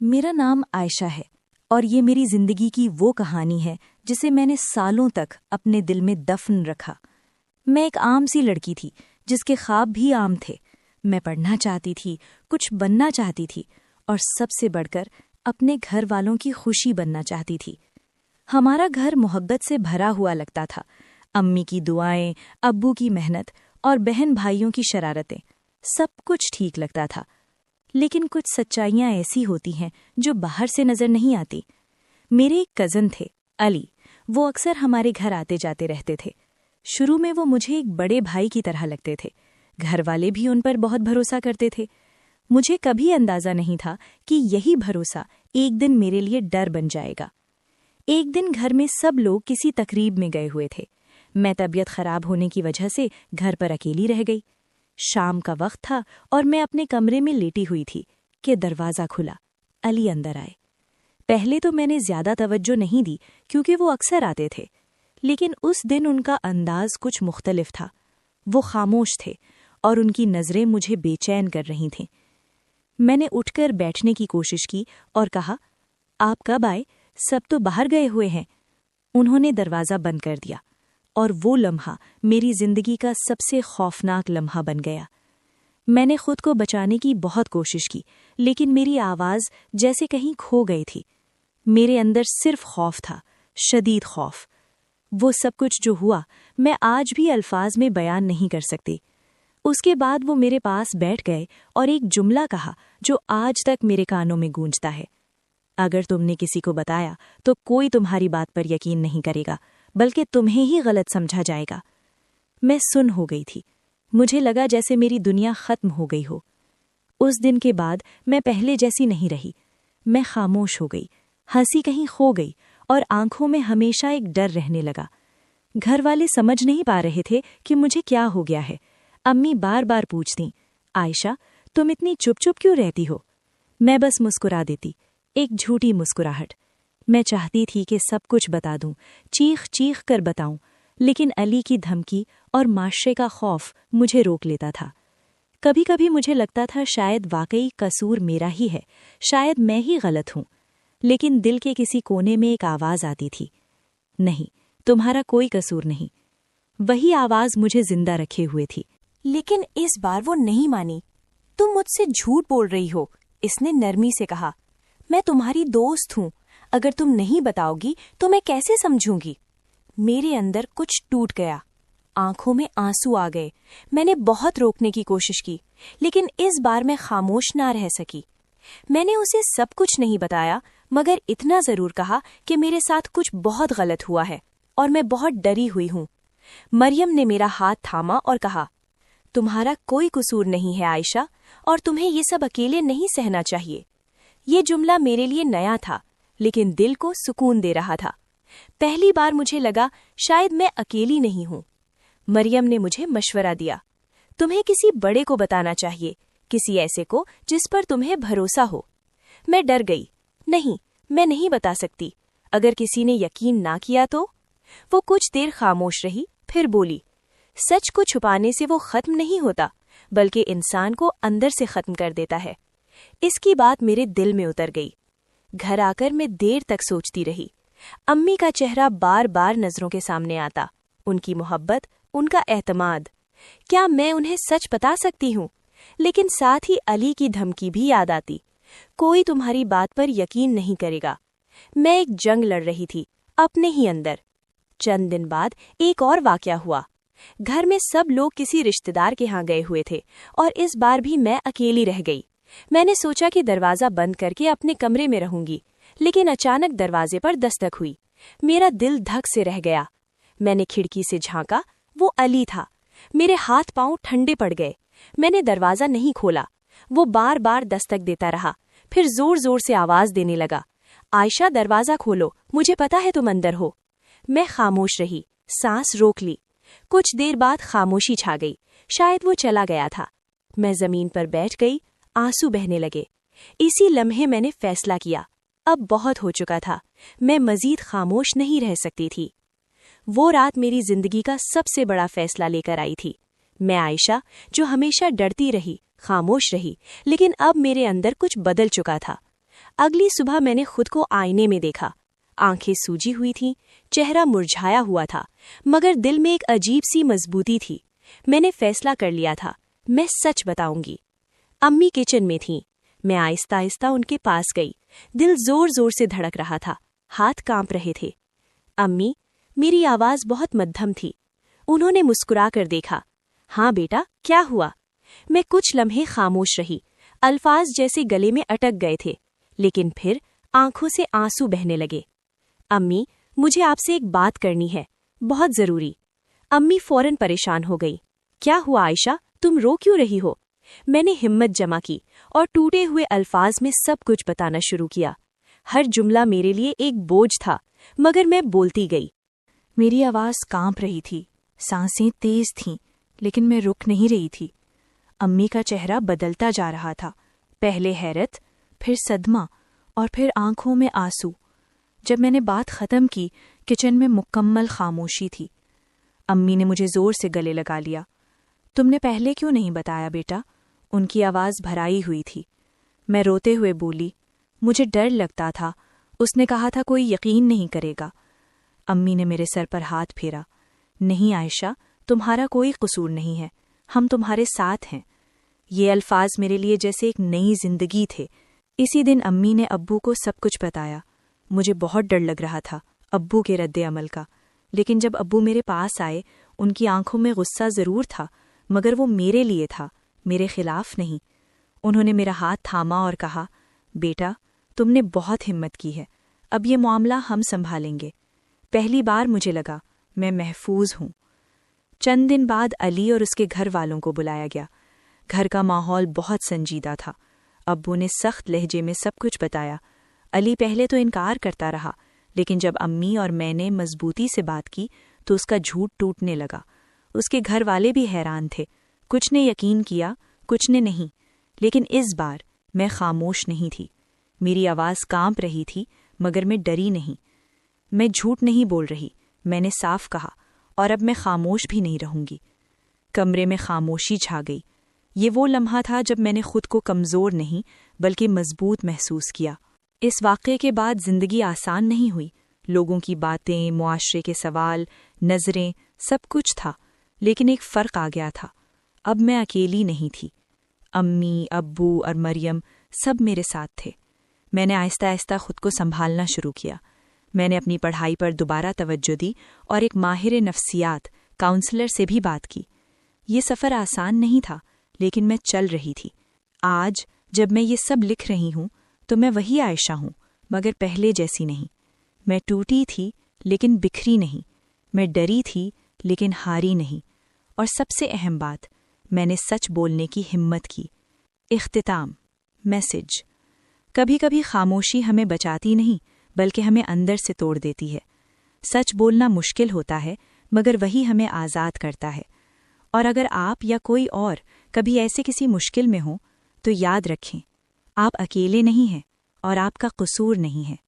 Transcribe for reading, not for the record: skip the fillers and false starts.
मेरा नाम आयशा है और ये मेरी जिंदगी की वो कहानी है जिसे मैंने सालों तक अपने दिल में दफन रखा। मैं एक आम सी लड़की थी जिसके ख्वाब भी आम थे। मैं पढ़ना चाहती थी, कुछ बनना चाहती थी और सबसे बढ़कर अपने घर वालों की खुशी बनना चाहती थी। हमारा घर मोहब्बत से भरा हुआ लगता था। अम्मी की दुआएं, अब्बू की मेहनत और बहन भाइयों की शरारतें, सब कुछ ठीक लगता था। लेकिन कुछ सच्चाइयां ऐसी होती हैं जो बाहर से नजर नहीं आती। मेरे एक कज़न थे, अली। वो अक्सर हमारे घर आते जाते रहते थे। शुरू में वो मुझे एक बड़े भाई की तरह लगते थे। घर वाले भी उन पर बहुत भरोसा करते थे। मुझे कभी अंदाजा नहीं था कि यही भरोसा एक दिन मेरे लिए डर बन जाएगा। एक दिन घर में सब लोग किसी तकरीब में गए हुए थे। मैं तबीयत खराब होने की वजह से घर पर अकेली रह गई। शाम का वक्त था और मैं अपने कमरे में लेटी हुई थी कि दरवाज़ा खुला। अली अंदर आए। पहले तो मैंने ज्यादा तवज्जो नहीं दी क्योंकि वो अक्सर आते थे, लेकिन उस दिन उनका अंदाज कुछ मुख्तलिफ था। वो खामोश थे और उनकी नज़रें मुझे बेचैन कर रही थीं। मैंने उठकर बैठने की कोशिश की और कहा, आप कब आए? सब तो बाहर गए हुए हैं। उन्होंने दरवाज़ा बंद कर दिया और वो लम्हा मेरी जिंदगी का सबसे खौफनाक लम्हा बन गया। मैंने खुद को बचाने की बहुत कोशिश की, लेकिन मेरी आवाज़ जैसे कहीं खो गई थी। मेरे अंदर सिर्फ खौफ था, शदीद खौफ। वो सब कुछ जो हुआ मैं आज भी अल्फाज में बयान नहीं कर सकती। उसके बाद वो मेरे पास बैठ गए और एक जुमला कहा जो आज तक मेरे कानों में गूंजता है। अगर तुमने किसी को बताया तो कोई तुम्हारी बात पर यकीन नहीं करेगा, बल्कि तुम्हें ही गलत समझा जाएगा। मैं सुन हो गई थी। मुझे लगा जैसे मेरी दुनिया खत्म हो गई हो। उस दिन के बाद मैं पहले जैसी नहीं रही। मैं खामोश हो गई, हंसी कहीं खो गई और आंखों में हमेशा एक डर रहने लगा। घर वाले समझ नहीं पा रहे थे कि मुझे क्या हो गया है। अम्मी बार बार पूछती, आयशा तुम इतनी चुप चुप क्यों रहती हो? मैं बस मुस्कुरा देती, एक झूठी मुस्कुराहट। मैं चाहती थी कि सब कुछ बता दूं, चीख चीख कर बताऊं, लेकिन अली की धमकी और माशरे का खौफ मुझे रोक लेता था। कभी कभी मुझे लगता था शायद वाकई कसूर मेरा ही है, शायद मैं ही गलत हूं। लेकिन दिल के किसी कोने में एक आवाज आती थी, नहीं, तुम्हारा कोई कसूर नहीं। वही आवाज मुझे जिंदा रखे हुए थी। लेकिन इस बार वो नहीं मानी। तुम मुझसे झूठ बोल रही हो, इसने नरमी से कहा। मैं तुम्हारी दोस्त हूं, अगर तुम नहीं बताओगी तो मैं कैसे समझूंगी? मेरे अंदर कुछ टूट गया, आंखों में आंसू आ गए। मैंने बहुत रोकने की कोशिश की, लेकिन इस बार मैं खामोश ना रह सकी। मैंने उसे सब कुछ नहीं बताया, मगर इतना जरूर कहा कि मेरे साथ कुछ बहुत गलत हुआ है और मैं बहुत डरी हुई हूं। मरियम ने मेरा हाथ थामा और कहा, तुम्हारा कोई कसूर नहीं है आयशा, और तुम्हें ये सब अकेले नहीं सहना चाहिए। ये जुमला मेरे लिए नया था, लेकिन दिल को सुकून दे रहा था। पहली बार मुझे लगा शायद मैं अकेली नहीं हूं। मरियम ने मुझे मशवरा दिया, तुम्हें किसी बड़े को बताना चाहिए, किसी ऐसे को जिस पर तुम्हें भरोसा हो। मैं डर गई, नहीं, मैं नहीं बता सकती। अगर किसी ने यकीन ना किया तो? वो कुछ देर खामोश रही, फिर बोली, सच को छुपाने से वो खत्म नहीं होता, बल्कि इंसान को अंदर से खत्म कर देता है। इसकी बात मेरे दिल में उतर गई। घर आकर मैं देर तक सोचती रही। अम्मी का चेहरा बार बार नजरों के सामने आता, उनकी मोहब्बत, उनका एतमाद। क्या मैं उन्हें सच बता सकती हूँ? लेकिन साथ ही अली की धमकी भी याद आती, कोई तुम्हारी बात पर यकीन नहीं करेगा। मैं एक जंग लड़ रही थी, अपने ही अंदर। चंद दिन बाद एक और वाकया हुआ। घर में सब लोग किसी रिश्तेदार के यहाँ गए हुए थे और इस बार भी मैं अकेली रह गई। मैंने सोचा कि दरवाजा बंद करके अपने कमरे में रहूंगी, लेकिन अचानक दरवाजे पर दस्तक हुई। मेरा दिल धक से रह गया। मैंने खिड़की से झांका, वो अली था। मेरे हाथ पांव ठंडे पड़ गए। मैंने दरवाजा नहीं खोला। वो बार बार दस्तक देता रहा, फिर जोर जोर से आवाज देने लगा, आयशा दरवाजा खोलो, मुझे पता है तुम अंदर हो। मैं खामोश रही, सांस रोक ली। कुछ देर बाद खामोशी छा गई, शायद वो चला गया था। मैं जमीन पर बैठ गई, आंसू बहने लगे। इसी लम्हे मैंने फैसला किया, अब बहुत हो चुका था, मैं मजीद खामोश नहीं रह सकती थी। वो रात मेरी जिंदगी का सबसे बड़ा फैसला लेकर आई थी। मैं आयशा, जो हमेशा डरती रही, खामोश रही, लेकिन अब मेरे अंदर कुछ बदल चुका था। अगली सुबह मैंने खुद को आईने में देखा। आंखें सूजी हुई थीं, चेहरा मुरझाया हुआ था, मगर दिल में एक अजीब सी मजबूती थी। मैंने फैसला कर लिया था, मैं सच बताऊंगी। अम्मी किचन में थीं। मैं आहिस्ता आहिस्ता उनके पास गई। दिल जोर जोर से धड़क रहा था, हाथ कांप रहे थे। अम्मी, मेरी आवाज बहुत मध्यम थी। उन्होंने मुस्कुराकर देखा। हाँ बेटा, क्या हुआ? मैं कुछ लम्हे खामोश रही। अल्फाज जैसे गले में अटक गए थे, लेकिन फिर आंखों से आंसू बहने लगे। अम्मी, मुझे आपसे एक बात करनी है, बहुत जरूरी। अम्मी फौरन परेशान हो गई। क्या हुआ आयशा, तुम रो क्यों रही हो? मैंने हिम्मत जमा की और टूटे हुए अल्फाज में सब कुछ बताना शुरू किया। हर जुमला मेरे लिए एक बोझ था, मगर मैं बोलती गई। मेरी आवाज कांप रही थी, सांसें तेज थीं, लेकिन मैं रुक नहीं रही थी। अम्मी का चेहरा बदलता जा रहा था, पहले हैरत, फिर सदमा और फिर आंखों में आंसू। जब मैंने बात खत्म की, किचन में मुकम्मल खामोशी थी। अम्मी ने मुझे जोर से गले लगा लिया। तुमने पहले क्यों नहीं बताया बेटा? उनकी आवाज भराई हुई थी। मैं रोते हुए बोली, मुझे डर लगता था। उसने कहा था कोई यकीन नहीं करेगा। अम्मी ने मेरे सर पर हाथ फेरा। नहीं आयशा, तुम्हारा कोई कसूर नहीं है, हम तुम्हारे साथ हैं। ये अल्फाज मेरे लिए जैसे एक नई जिंदगी थे। इसी दिन अम्मी ने अब्बू को सब कुछ बताया। मुझे बहुत डर लग रहा था अब्बू के रद्दे अमल का, लेकिन जब अब्बू मेरे पास आए, उनकी आंखों में गुस्सा जरूर था, मगर वो मेरे लिए था, मेरे खिलाफ नहीं। उन्होंने मेरा हाथ थामा और कहा, बेटा, तुमने बहुत हिम्मत की है, अब ये मामला हम संभालेंगे। पहली बार मुझे लगा मैं महफूज हूं। चंद दिन बाद अली और उसके घर वालों को बुलाया गया। घर का माहौल बहुत संजीदा था। अब्बू ने सख्त लहजे में सब कुछ बताया। अली पहले तो इनकार करता रहा, लेकिन जब अम्मी और मैंने मजबूती से बात की तो उसका झूठ टूटने लगा। उसके घर वाले भी हैरान थे। कुछ ने यकीन किया, कुछ ने नहीं, लेकिन इस बार मैं खामोश नहीं थी। मेरी आवाज़ कांप रही थी, मगर मैं डरी नहीं। मैं झूठ नहीं बोल रही, मैंने साफ कहा, और अब मैं खामोश भी नहीं रहूंगी। कमरे में खामोशी छा गई। ये वो लम्हा था जब मैंने खुद को कमज़ोर नहीं बल्कि मजबूत महसूस किया। इस वाक़े के बाद ज़िंदगी आसान नहीं हुई। लोगों की बातें, मुआशरे के सवाल, नज़रें, सब कुछ था, लेकिन एक फ़र्क आ गया था। अब मैं अकेली नहीं थी। अम्मी, अब्बू और मरियम सब मेरे साथ थे। मैंने आहिस्ता आहिस्ता खुद को संभालना शुरू किया। मैंने अपनी पढ़ाई पर दोबारा तवज्जो दी और एक माहिर नफ्सियात काउंसलर से भी बात की। ये सफ़र आसान नहीं था, लेकिन मैं चल रही थी। आज जब मैं ये सब लिख रही हूँ तो मैं वही आयशा हूँ, मगर पहले जैसी नहीं। मैं टूटी थी, लेकिन बिखरी नहीं। मैं डरी थी, लेकिन हारी नहीं। और सबसे अहम बात, मैंने सच बोलने की हिम्मत की। इख्तिताम मैसेज। कभी कभी खामोशी हमें बचाती नहीं, बल्कि हमें अंदर से तोड़ देती है। सच बोलना मुश्किल होता है, मगर वही हमें आज़ाद करता है। और अगर आप या कोई और कभी ऐसे किसी मुश्किल में हो, तो याद रखें, आप अकेले नहीं हैं और आपका कसूर नहीं है।